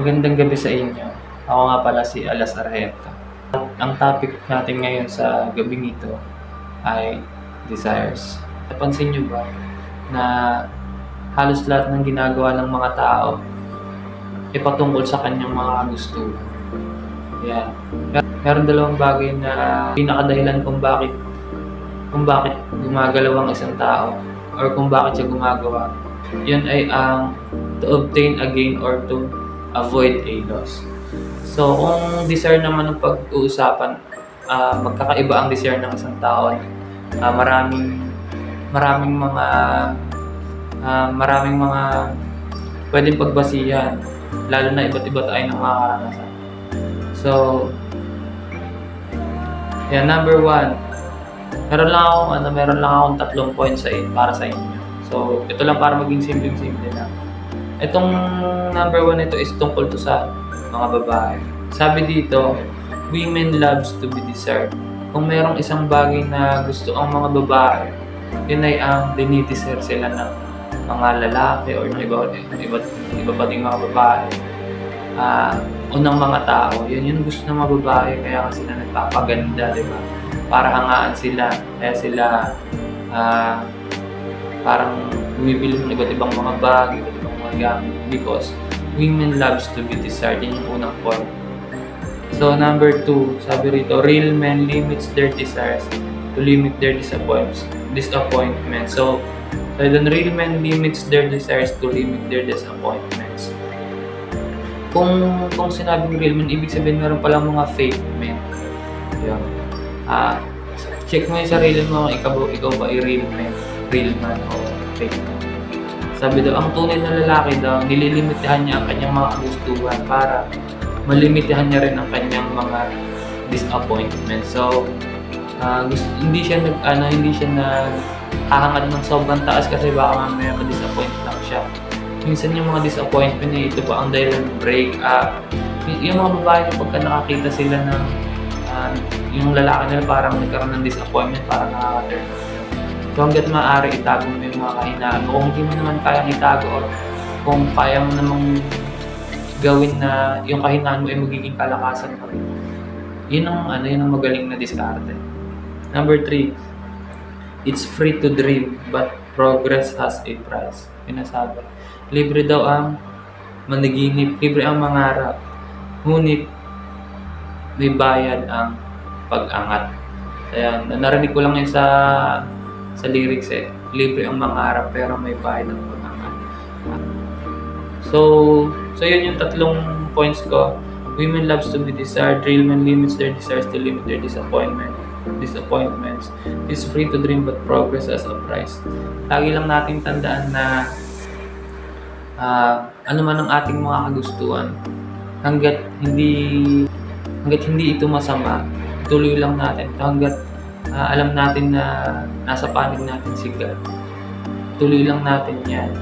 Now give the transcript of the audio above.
Magandang gabi sa inyo. Ako nga pala si Alas Arjeta. Ang topic natin ngayon sa gabing ito ay desires. Napansin niyo ba na halos lahat ng ginagawa ng mga tao ay patungkol sa kanyang mga gusto? Yan. Meron dalawang bagay na pinakadahilan kung bakit gumagalaw ang isang tao or kung bakit siya gumagawa. Yun ay ang to obtain a gain or to avoid a loss. So, kung desire naman ng pag-uusapan, magkakaiba ang desire ng isang tao. Maraming mga pwedeng pagbasihan, lalo na iba't iba tayo ng mga karanasan. So, number one, meron lang akong 3 points para sa inyo. So, ito lang para maging simple lang. Itong number 1 ito is tungkol to sa mga babae. Sabi dito, women loves to be desired. Kung merong isang bagay na gusto ang mga babae, yun ay ang dinidesire sila ng mga lalaki or ng iba pa ding mga babae. Unang mga tao, yun yung gusto ng mga babae, kaya kasi sila nagpapaganda, di ba? Para hangaan sila, kaya sila parang bumibili ng iba't ibang mga bag, iba't ibang mga gamit, because women loves to be desired. Yun yung unang point. So, number 2, sabi rito, real men limits their desires to limit their disappointment. So then real men limits their desires to limit their disappointments. Kung sinabing real men, ibig sabihin meron palang mga fake men. Yun. Check mo yung sarili mo, ikaw ba ay real man o fake man. Sabi daw, ang tunay na lalaki daw, nililimitahan niya ang kanyang mga kagustuhan para malimitahan niya rin ang kanyang mga disappointment. So, hindi siya naghahangad ng sobrang taas kasi baka mamaya ma-disappoint lang siya. Minsan yung mga disappointment niya, ito pa ang dahilan ng break up. Yung mga babae na pagka nakakita sila ng yung lalaki nila parang nagkaroon ng disappointment, parang nakaka-turn off. So hanggat maaari itago mo yung mga kahinaan mo. Kung hindi mo naman kayang itago or kung kaya mo namang gawin na yung kahinaan mo ay magiging kalakasan mo rin, yun ang magaling na diskarte. Number 3, it's free to dream but progress has a price. Pinasabi, libre daw ang managinip, libre ang mangarap, ngunit may bayad ang pag-angat. Ayan, narinig ko lang yun sa lyrics libre ang mangarap pero may bayad ang pag-angat. So yun yung 3 points ko. Women loves to be desired, real men limits their desires to limit their disappointments. It's free to dream but progress has a price. Lagi lang nating tandaan na ano man ang ating mga kagustuhan, hanggat hindi ito masama, tuloy lang natin. Hanggat alam natin na nasa panig natin si God, tuloy lang natin yan.